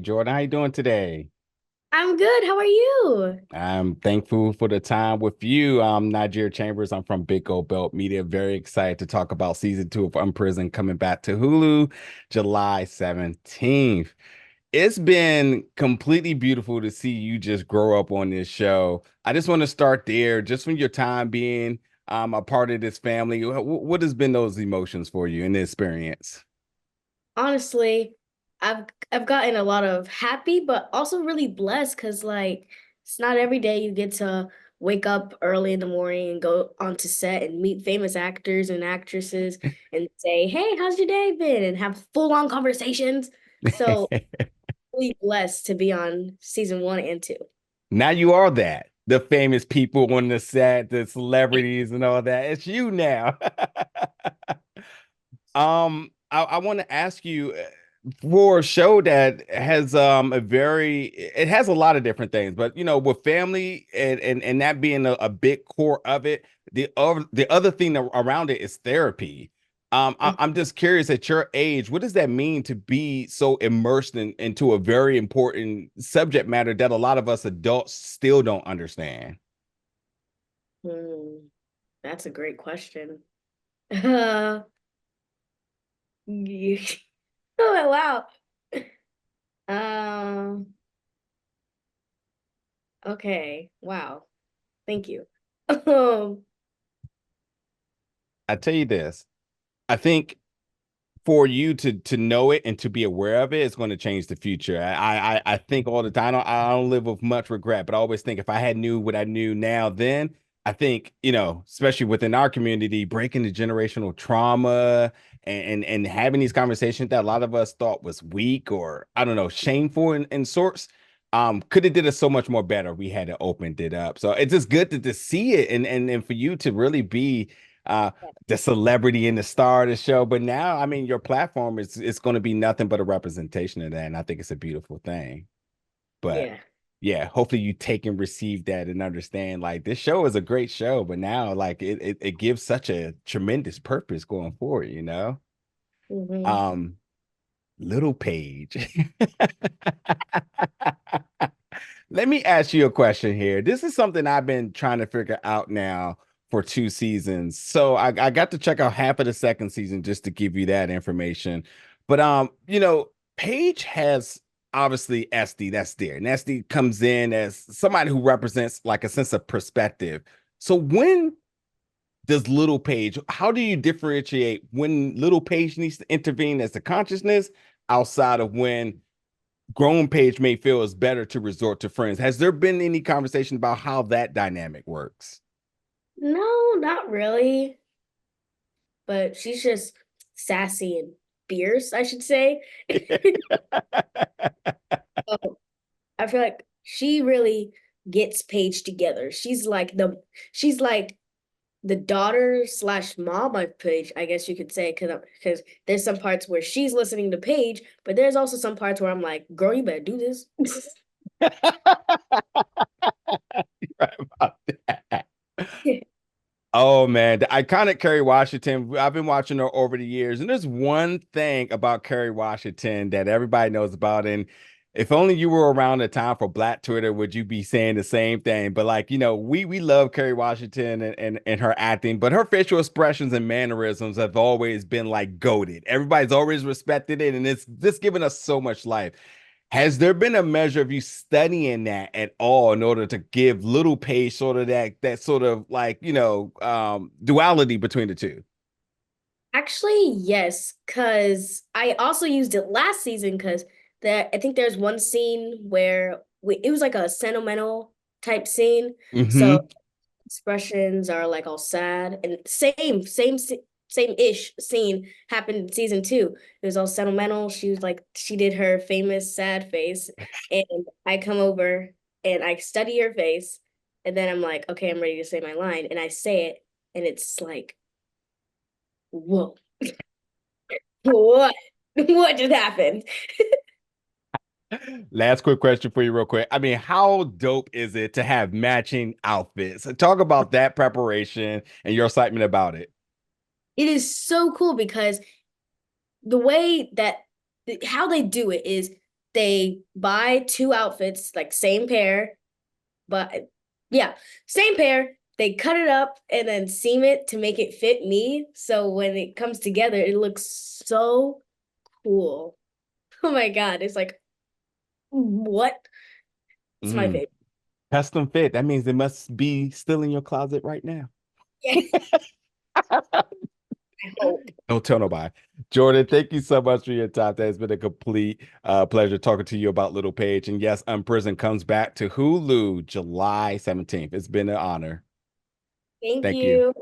right, Jordan, how you doing today? I'm good. How are you? I'm thankful for the time with you. I'm Nigeria Chambers. I'm from Big Gold Belt Media. Very excited to talk about season two of Unprisoned coming back to Hulu July 17th. It's been completely beautiful to see you just grow up on this show. I just want to start there, just from your time being a part of this family. What has been those emotions for you in the experience? Honestly, I've gotten a lot of happy, but also really blessed because it's not every day you get to wake up early in the morning and go onto set and meet famous actors and actresses and say, "Hey, how's your day been?" and have full-on conversations. So really blessed to be on season one and two. Now you are that. The famous people on the set, the celebrities and all that. It's you now. I want to ask you for a show that has it has a lot of different things, but with family and that being a big core of it, the other thing around it is therapy. I'm just curious at your age, what does that mean to be so immersed into a very important subject matter that a lot of us adults still don't understand? Hmm, that's a great question. You- oh wow. Um, okay. Wow. Thank you. Um, I tell you this, I think for you to know it and to be aware of it is going to change the future. I think all the time. I don't live with much regret, but I always think if I had knew what I knew now then, I think especially within our community, breaking the generational trauma and having these conversations that a lot of us thought was weak or I don't know shameful in sorts. Could have did it so much more better. We had to opened it up. So it's just good to see it and for you to really be uh the celebrity and the star of the show. But now, I mean, your platform is it's going to be nothing but a representation of that, and I think it's a beautiful thing. But yeah. yeah, hopefully you take and receive that and understand like this show is a great show, but now like it gives such a tremendous purpose going forward, you know? Hmm. Um, little Paige. Let me ask you a question here. This is something I've been trying to figure out now for two seasons. So I got to check out half of the second season just to give you that information. But Paige has obviously SD that's there. And SD comes in as somebody who represents like a sense of perspective. So when does little Paige, how do you differentiate when little Paige needs to intervene as the consciousness outside of when grown Paige may feel it's better to resort to friends? Has there been any conversation about how that dynamic works? No, not really. But she's just sassy and fierce, I should say. So I feel like she really gets Paige together. She's like the daughter slash mom of Paige, I guess you could say, because there's some parts where she's listening to Paige, but there's also some parts where I'm like, girl, you better do this. Right about that. Oh man, the iconic Kerry Washington. I've been watching her over the years, and there's one thing about Kerry Washington that everybody knows about. And if only you were around the time for Black Twitter, would you be saying the same thing? But like, we love Kerry Washington and her acting, but her facial expressions and mannerisms have always been like goated. Everybody's always respected it, and it's just given us so much life. Has there been a measure of you studying that at all in order to give little Paige sort of that sort of like, duality between the two? Actually, yes, because I also used it last season because I think there's one scene where it was like a sentimental type scene. So Hmm. expressions are like all sad and same-ish scene happened in season two. It was all sentimental. She did her famous sad face, and I come over and I study her face, and then I'm like, okay, I'm ready to say my line, and I say it, and it's like, whoa, what? What just happened? Last quick question for you, real quick. I mean, how dope is it to have matching outfits? Talk about that preparation and your excitement about it. It is so cool because the way that how they do it is they buy two outfits, like same pair, but yeah, same pair. They cut it up and then seam it to make it fit me. So when it comes together, it looks so cool. Oh my God. It's like, what? It's my Mm. favorite. Custom fit. That means it must be still in your closet right now. Yeah, I hope. Don't tell nobody. Jordyn, thank you so much for your time. That has been a complete pleasure talking to you about Little Paige. And yes, Unprisoned comes back to Hulu July 17th. It's been an honor. Thank Thank you. you.